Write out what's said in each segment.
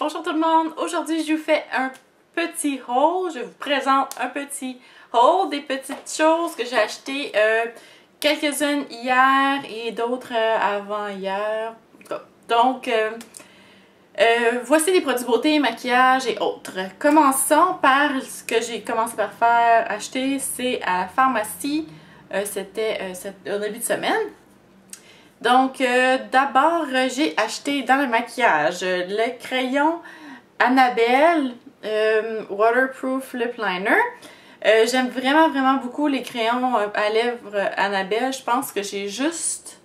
Bonjour tout le monde, aujourd'hui je vous fais un petit haul, je vous présente un petit haul, des petites choses que j'ai achetées, quelques-unes hier et d'autres avant-hier. Donc, voici les produits beauté, maquillage et autres. Commençons par ce que j'ai commencé par faire, acheter, c'est à la pharmacie, c'était au début de semaine. Donc, d'abord, j'ai acheté dans le maquillage le crayon Annabelle Waterproof Lip Liner. J'aime vraiment beaucoup les crayons à lèvres Annabelle. Je pense que j'ai juste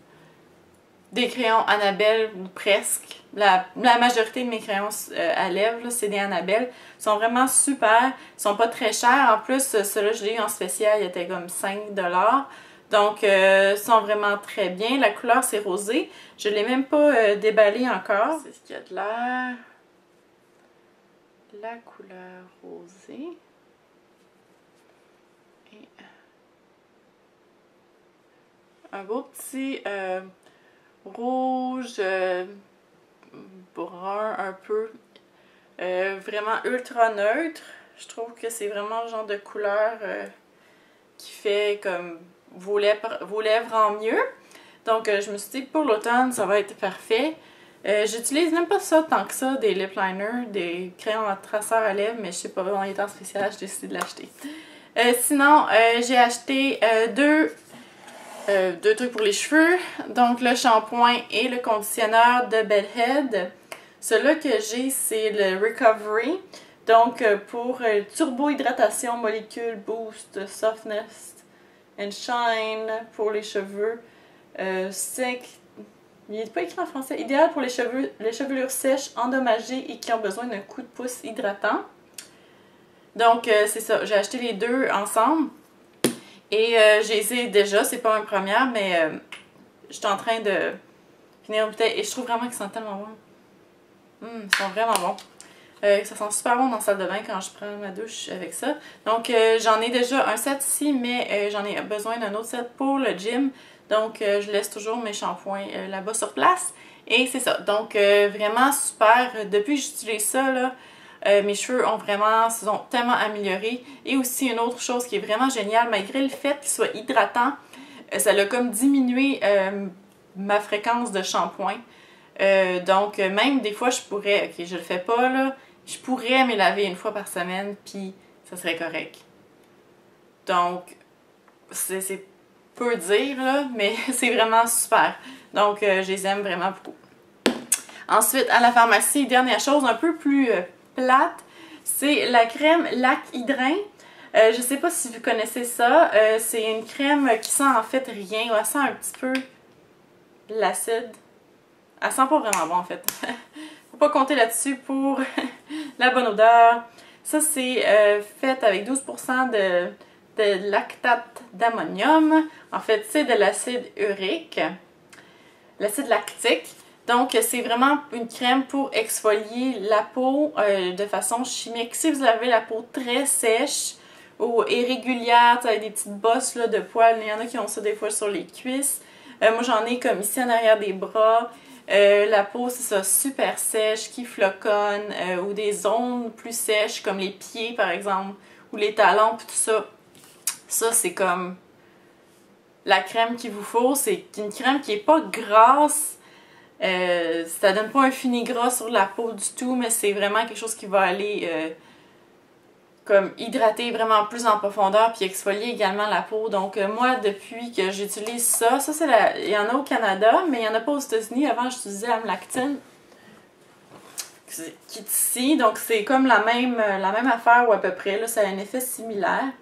des crayons Annabelle ou presque. La majorité de mes crayons à lèvres, c'est des Annabelle. Ils sont vraiment super. Ils sont pas très chers. En plus, ceux-là, je l'ai eu en spécial. Il était comme 5 $. Donc, ils sont vraiment très bien. La couleur, c'est rosé. Je ne l'ai même pas déballé encore. C'est ce qu'il y a de l'air. La couleur rosée. Et un beau petit rouge, brun un peu. Vraiment ultra neutre. Je trouve que c'est vraiment le genre de couleur qui fait comme vos lèvres en mieux. Donc, je me suis dit que pour l'automne, ça va être parfait. J'utilise même pas ça tant que ça, des lip liners, des crayons à traceur à lèvres, mais je sais pas, on est en spécial, j'ai décidé de l'acheter. Sinon, j'ai acheté deux trucs pour les cheveux. Donc, le shampoing et le conditionneur de Bedhead. Celui que j'ai, c'est le Recovery. Donc, pour turbo-hydratation, molécule, boost, softness and shine pour les cheveux secs. Il n'est pas écrit en français. Idéal pour les chevelures sèches, endommagées et qui ont besoin d'un coup de pouce hydratant. Donc, c'est ça. J'ai acheté les deux ensemble. Et j'ai essayé déjà. C'est pas ma première, mais je suis en train de finir une bouteille. Et je trouve vraiment qu'ils sont tellement bons. Ils sont vraiment bons. Ça sent super bon dans la salle de bain quand je prends ma douche avec ça. Donc, j'en ai déjà un set ici, mais j'en ai besoin d'un autre set pour le gym. Donc, je laisse toujours mes shampoings là-bas sur place. Et c'est ça. Donc, vraiment super. Depuis que j'utilise ça, là, mes cheveux se sont tellement améliorés. Et aussi, une autre chose qui est vraiment géniale, malgré le fait qu'il soit hydratant, ça a comme diminué ma fréquence de shampoing. Donc, même des fois, je pourrais, ok, je le fais pas là, je pourrais me laver une fois par semaine, puis ça serait correct. Donc, c'est peu dire là, mais c'est vraiment super. Donc, je les aime vraiment beaucoup. Ensuite, à la pharmacie, dernière chose un peu plus plate, c'est la crème Lac Hydrin. Je sais pas si vous connaissez ça. C'est une crème qui sent en fait rien. Elle sent un petit peu l'acide. Elle sent pas vraiment bon en fait. Faut pas compter là-dessus pour la bonne odeur. Ça c'est fait avec 12% de lactate d'ammonium. En fait c'est de l'acide urique. L'acide lactique. Donc c'est vraiment une crème pour exfolier la peau de façon chimique. Si vous avez la peau très sèche ou irrégulière, avec des petites bosses là, de poils, il y en a qui ont ça des fois sur les cuisses. Moi j'en ai comme ici en arrière des bras. La peau, c'est ça, super sèche, qui floconne, ou des zones plus sèches, comme les pieds, par exemple, ou les talons, puis tout ça. Ça, c'est comme la crème qu'il vous faut. C'est une crème qui n'est pas grasse. Ça donne pas un fini gras sur la peau du tout, mais c'est vraiment quelque chose qui va aller comme hydrater vraiment plus en profondeur puis exfolier également la peau. Donc moi, depuis que j'utilise ça, c'est il y en a au Canada, mais il n'y en a pas aux États-Unis. Avant, j'utilisais Amlactine, qui est ici. Donc c'est comme la même affaire ou à peu près. Là, ça a un effet similaire.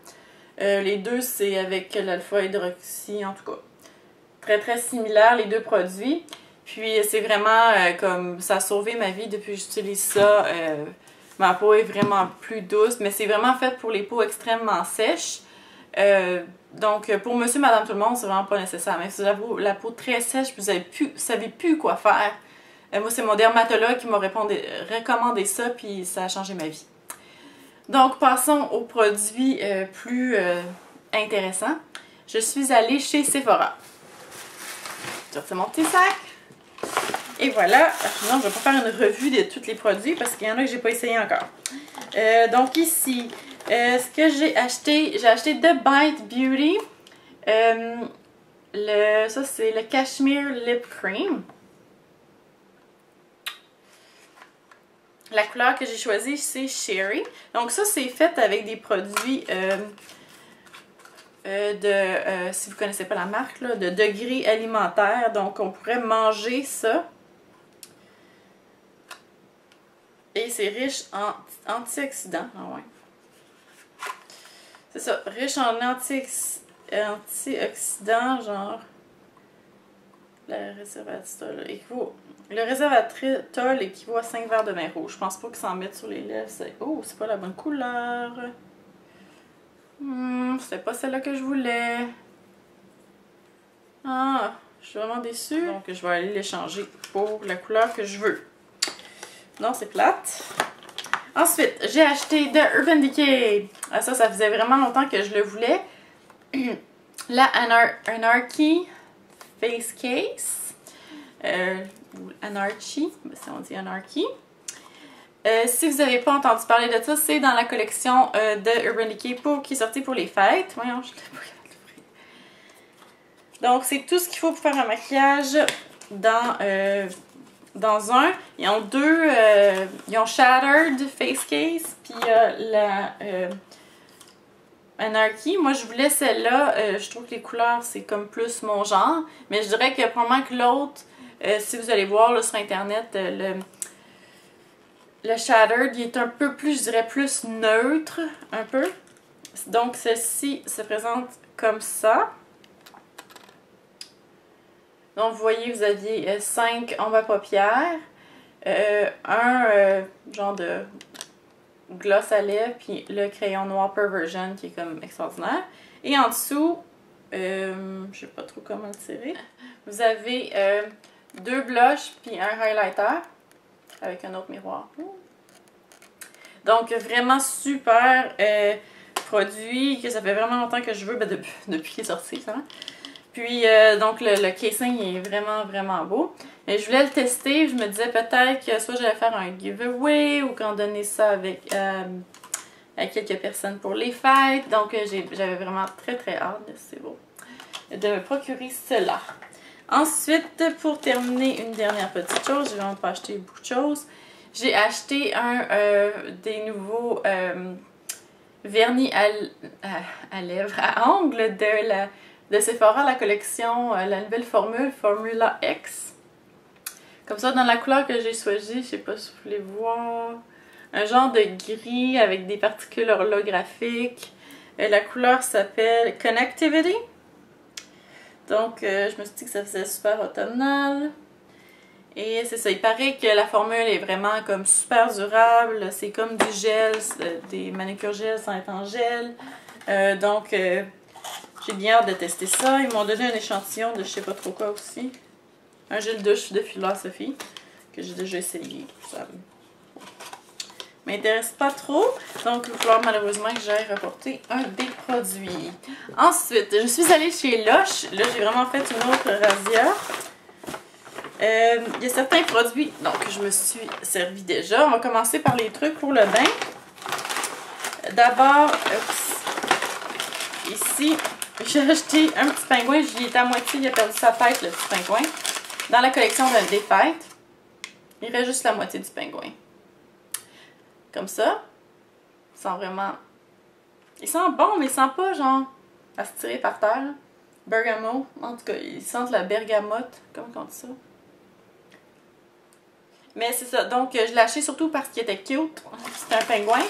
Les deux, c'est avec l'alpha-hydroxy, en tout cas. Très similaire, les deux produits. Puis c'est vraiment comme ça a sauvé ma vie depuis que j'utilise ça. Ma peau est vraiment plus douce, mais c'est vraiment fait pour les peaux extrêmement sèches. Donc, pour monsieur, madame, tout le monde, c'est vraiment pas nécessaire. Mais si vous avez la peau très sèche, vous savez plus quoi faire. Moi, c'est mon dermatologue qui m'a recommandé ça, puis ça a changé ma vie. Donc, passons aux produits plus intéressants. Je suis allée chez Sephora. Je retire mon petit sac. Et voilà. Non, je vais pas faire une revue de tous les produits parce qu'il y en a que j'ai pas essayé encore. Donc ici, ce que j'ai acheté The Bite Beauty. Ça, c'est le Cashmere Lip Cream. La couleur que j'ai choisie, c'est Sherry. Donc ça, c'est fait avec des produits si vous ne connaissez pas la marque, là, de degrés alimentaires. Donc on pourrait manger ça. Et c'est riche en antioxydants. Ah ouais. C'est ça, riche en antioxydants, genre le resveratrol équivaut à 5 verres de vin rouge. Je pense pas qu'ils s'en mettent sur les lèvres. Oh, c'est pas la bonne couleur. C'était pas celle-là que je voulais. Ah, je suis vraiment déçue. Donc je vais aller l'échanger pour la couleur que je veux. Non, c'est plate. Ensuite, j'ai acheté de Urban Decay. Ah, ça faisait vraiment longtemps que je le voulais. La Anarchy Face Case. Ou Anarchy, si on dit Anarchy. Si vous n'avez pas entendu parler de ça, c'est dans la collection de Urban Decay qui est sortie pour les fêtes. Voyons, je l'ai pas capable d'ouvrir. Donc, c'est tout ce qu'il faut pour faire un maquillage dans un. Ils ont deux, ils ont Shattered Face Case, puis la Anarchy. Moi, je voulais celle-là. Je trouve que les couleurs, c'est comme plus mon genre. Mais je dirais que probablement que l'autre, si vous allez voir là, sur Internet, le Shattered, il est un peu plus, je dirais, plus neutre, un peu. Donc, celle-ci se présente comme ça. Donc, vous voyez, vous aviez 5 ombres à paupières, genre de gloss à lèvres, puis le crayon noir Perversion qui est comme extraordinaire. Et en dessous, je sais pas trop comment le tirer, vous avez 2 blushs puis un highlighter avec un autre miroir. Donc, vraiment super produit que ça fait vraiment longtemps que je veux, ben, depuis qu'il est sorti, ça. Puis, donc, le casing est vraiment, vraiment beau. Mais je voulais le tester. Je me disais peut-être que soit j'allais faire un giveaway ou qu'on donnait ça à quelques personnes pour les fêtes. Donc, j'avais vraiment très, très hâte, c'est beau, de me procurer cela. Ensuite, pour terminer, une dernière petite chose. J'ai vraiment pas acheté beaucoup de choses. J'ai acheté des nouveaux vernis à lèvres, à ongles de Sephora, la collection, la nouvelle formule, Formula X. Comme ça, dans la couleur que j'ai choisie, je sais pas si vous voulez voir, un genre de gris avec des particules holographiques. La couleur s'appelle Connectivity. Donc, je me suis dit que ça faisait super automnal. Et c'est ça, il paraît que la formule est vraiment comme super durable. C'est comme du gel, des manucures gel sans être en gel. Donc, j'ai bien hâte de tester ça. Ils m'ont donné un échantillon de je sais pas trop quoi aussi. Un gel douche de Philosophy que j'ai déjà essayé. Ça m'intéresse pas trop. Donc, il va falloir malheureusement que j'aille reporter un des produits. Ensuite, je suis allée chez Lush. Là, j'ai vraiment fait une autre razzia. Il y a certains produits donc je me suis servi déjà. On va commencer par les trucs pour le bain. D'abord, ici, j'ai acheté un petit pingouin. J'y étais à moitié, il a perdu sa tête, le petit pingouin. Dans la collection des fêtes, il reste juste la moitié du pingouin. Comme ça. Il sent vraiment... Il sent bon, mais il sent pas genre à se tirer par terre. Bergamot. En tout cas, il sent de la bergamote. Comment on dit ça? Mais c'est ça. Donc, je l'ai acheté surtout parce qu'il était cute. C'est un pingouin.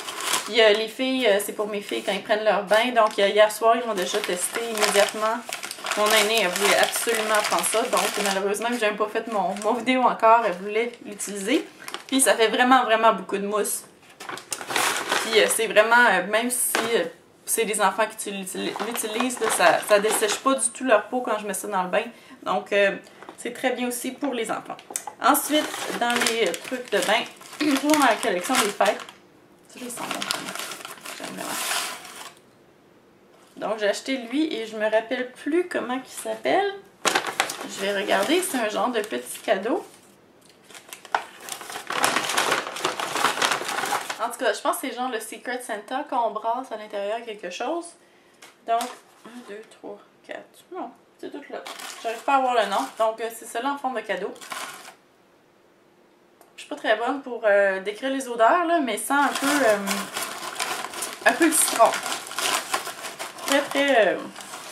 Puis les filles, c'est pour mes filles quand ils prennent leur bain. Donc, hier soir, ils m'ont déjà testé immédiatement. Mon aînée, elle voulait absolument prendre ça. Donc, malheureusement, que je n'ai pas fait mon vidéo encore, elle voulait l'utiliser. Puis, ça fait vraiment, vraiment beaucoup de mousse. Puis, c'est vraiment, même si c'est des enfants qui l'utilisent, ça dessèche pas du tout leur peau quand je mets ça dans le bain. Donc, c'est très bien aussi pour les enfants. Ensuite, dans les trucs de bain, toujours dans la collection des fêtes. Ça, ils sont bons. J'aime vraiment. Donc, j'ai acheté lui et je me rappelle plus comment il s'appelle. Je vais regarder. C'est un genre de petit cadeau. tout cas, je pense que c'est genre le Secret Santa qu'on brasse à l'intérieur quelque chose. Donc, 1, 2, 3, 4. Non, c'est tout là. J'arrive pas à voir le nom. Donc, c'est cela en forme de cadeau. Je suis pas très bonne pour décrire les odeurs, là, mais ça sent un peu le citron. Très, très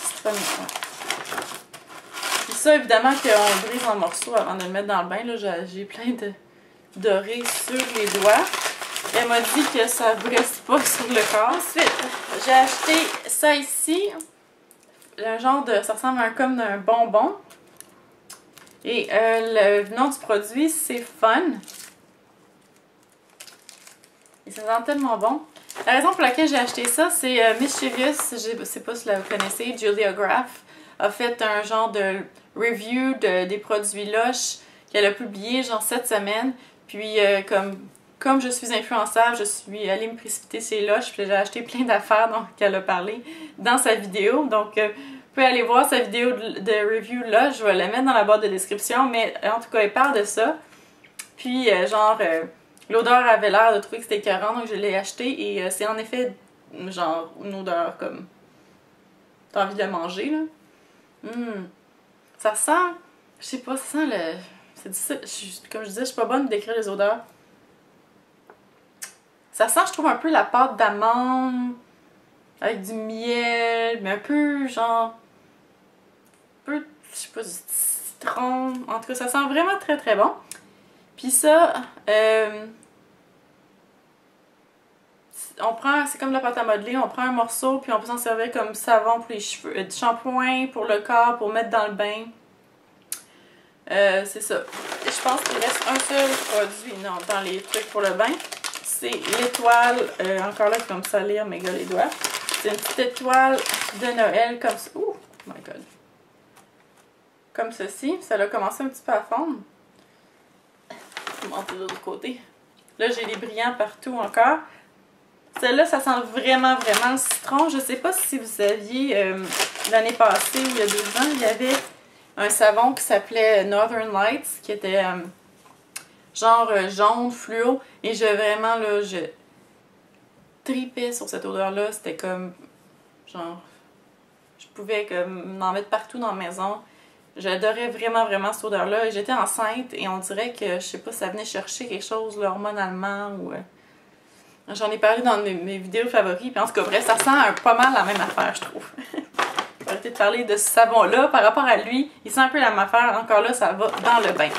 citronné. Puis ça, évidemment, qu'on brise en morceaux avant de le mettre dans le bain. J'ai plein de dorés sur les doigts. Elle m'a dit que ça ne reste pas sur le corps. Ensuite, j'ai acheté ça ici. Le genre de... Ça ressemble comme d'un bonbon. Et le nom du produit, c'est Fun. Et ça sent tellement bon. La raison pour laquelle j'ai acheté ça, c'est Mischievous, je ne sais pas si vous connaissez, Julia Graff a fait un genre de review des produits Lush qu'elle a publié genre cette semaine. Puis comme je suis influençable, je suis allée me précipiter chez Lush, puis j'ai acheté plein d'affaires qu'elle a parlé dans sa vidéo. Donc vous pouvez aller voir sa vidéo de review Lush, je vais la mettre dans la boîte de description, mais en tout cas elle parle de ça. Puis l'odeur avait l'air de trouver que c'était écœurant, donc je l'ai acheté et c'est en effet genre une odeur comme t'as envie de le manger là. Ça sent, je sais pas, ça sent le... C'est difficile, comme je disais, je suis pas bonne pour décrire les odeurs. Ça sent, je trouve, un peu la pâte d'amande avec du miel, mais un peu genre... Un peu, je sais pas, du citron. En tout cas, ça sent vraiment très très bon. Puis ça, on prend, c'est comme de la pâte à modeler, on prend un morceau puis on peut s'en servir comme savon pour les cheveux, du shampoing pour le corps, pour mettre dans le bain. C'est ça. Je pense qu'il reste un seul produit dans les trucs pour le bain. C'est l'étoile, encore là comme ça lire mes gars les doigts. C'est une petite étoile de Noël comme ça. Oh my god. Comme ceci. Ça a commencé un petit peu à fondre. Je vais monter de l'autre côté. Là j'ai les brillants partout encore. Celle-là, ça sent vraiment, vraiment le citron. Je sais pas si vous saviez, l'année passée ou il y a 2 ans, il y avait un savon qui s'appelait Northern Lights, qui était genre jaune, fluo. Et vraiment, là, je tripais sur cette odeur-là. C'était comme, genre, je pouvais m'en mettre partout dans la maison. J'adorais vraiment, vraiment cette odeur-là. J'étais enceinte et on dirait que, je sais pas, ça venait chercher quelque chose là, hormonalement ou... J'en ai parlé dans mes vidéos favoris, puis en tout cas, bref, ça sent pas mal la même affaire, je trouve. Je vais arrêter de parler de ce savon-là. Par rapport à lui, il sent un peu la même affaire. Encore là, ça va dans le bain.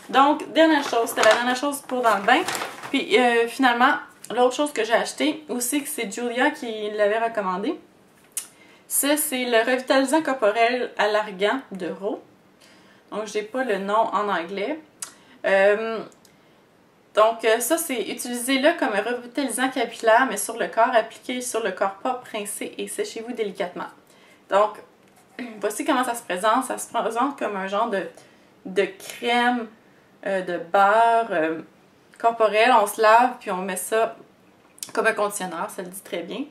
Donc, dernière chose, c'était la dernière chose pour dans le bain. Puis finalement, l'autre chose que j'ai acheté, aussi que c'est Julia qui l'avait recommandé, ça, c'est le revitalisant corporel à l'argan de Ro. Donc, j'ai pas le nom en anglais. Donc ça, c'est utilisez-le comme un revitalisant capillaire, mais sur le corps, appliqué sur le corps propre, rincez et séchez-vous délicatement. Donc, voici comment ça se présente. Ça se présente comme un genre de crème, de beurre corporel. On se lave, puis on met ça comme un conditionneur, ça le dit très bien.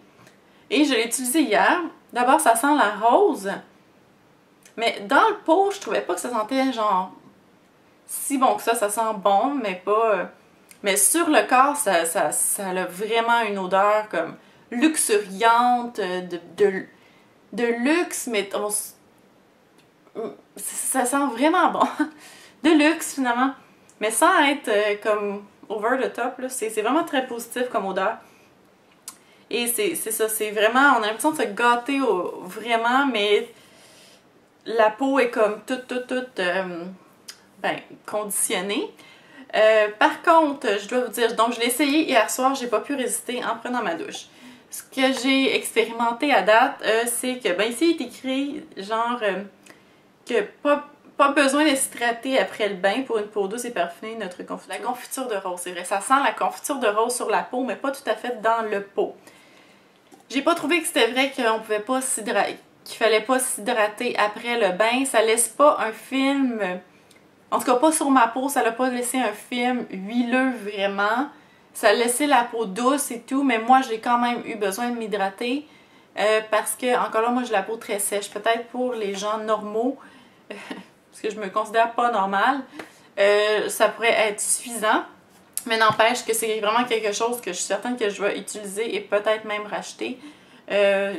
Et je l'ai utilisé hier. D'abord, ça sent la rose, mais dans le pot, je trouvais pas que ça sentait genre si bon que ça sent bon, mais pas... Mais sur le corps, ça a vraiment une odeur comme luxuriante, de luxe, mais ça sent vraiment bon. De luxe finalement, mais sans être comme over the top, c'est vraiment très positif comme odeur. Et c'est ça, c'est vraiment, on a l'impression de se gâter vraiment, mais la peau est comme toute conditionnée. Par contre, je dois vous dire, donc je l'ai essayé hier soir, j'ai pas pu résister en prenant ma douche. Ce que j'ai expérimenté à date, c'est que, ici il est écrit genre que pas besoin de s'hydrater après le bain pour une peau douce et parfumée, notre confiture. La confiture de rose, c'est vrai, ça sent la confiture de rose sur la peau, mais pas tout à fait dans le pot. J'ai pas trouvé que c'était vrai qu'on pouvait pas s'hydrater, qu'il fallait pas s'hydrater après le bain, ça laisse pas un film... En tout cas, pas sur ma peau, ça n'a pas laissé un film huileux vraiment. Ça a laissé la peau douce et tout, mais moi, j'ai quand même eu besoin de m'hydrater parce que, encore là, moi, j'ai la peau très sèche. Peut-être pour les gens normaux, parce que je me considère pas normale, ça pourrait être suffisant. Mais n'empêche que c'est vraiment quelque chose que je suis certaine que je vais utiliser et peut-être même racheter.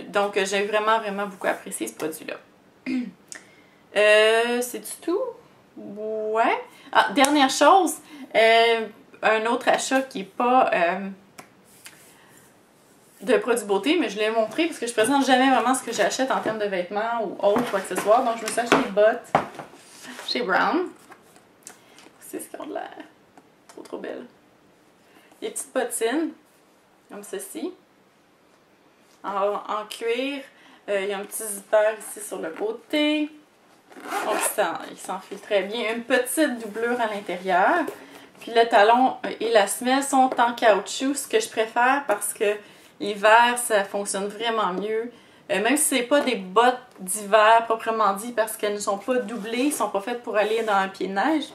Donc j'ai vraiment beaucoup apprécié ce produit-là. C'est tout? Ouais. Ah, dernière chose, un autre achat qui n'est pas de produits beauté, mais je l'ai montré parce que je présente jamais vraiment ce que j'achète en termes de vêtements ou autres accessoires. Donc je me suis acheté des bottes chez Brown. C'est ce qu'ils ont de l'air. Trop belle. Des petites bottines, comme ceci. En cuir. Il y a un petit zipper ici sur le côté. Donc il s'enfile très bien. Une petite doublure à l'intérieur. Puis le talon et la semelle sont en caoutchouc, ce que je préfère parce que l'hiver, ça fonctionne vraiment mieux. Même si ce n'est pas des bottes d'hiver proprement dit parce qu'elles ne sont pas doublées, elles ne sont pas faites pour aller dans un pied de neige.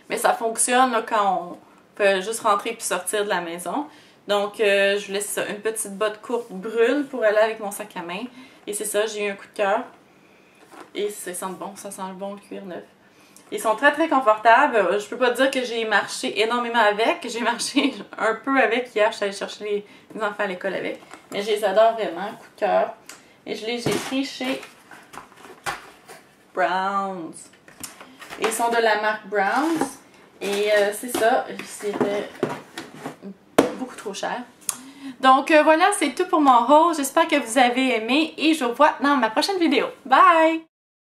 Mais ça fonctionne là, quand on peut juste rentrer puis sortir de la maison. Donc je vous laisse ça, une petite botte courte brune pour aller avec mon sac à main. Et c'est ça, j'ai eu un coup de cœur. Et ça sent bon, ça sent le bon le cuir neuf. Ils sont très confortables. Je peux pas dire que j'ai marché énormément avec. J'ai marché un peu avec hier. Je suis allée chercher les enfants à l'école avec. Mais je les adore vraiment. Coup de cœur. Et j'ai pris chez Browns. Et ils sont de la marque Browns. Et c'est ça. C'était beaucoup trop cher. Donc voilà, c'est tout pour mon haul. J'espère que vous avez aimé. Et je vous vois dans ma prochaine vidéo. Bye!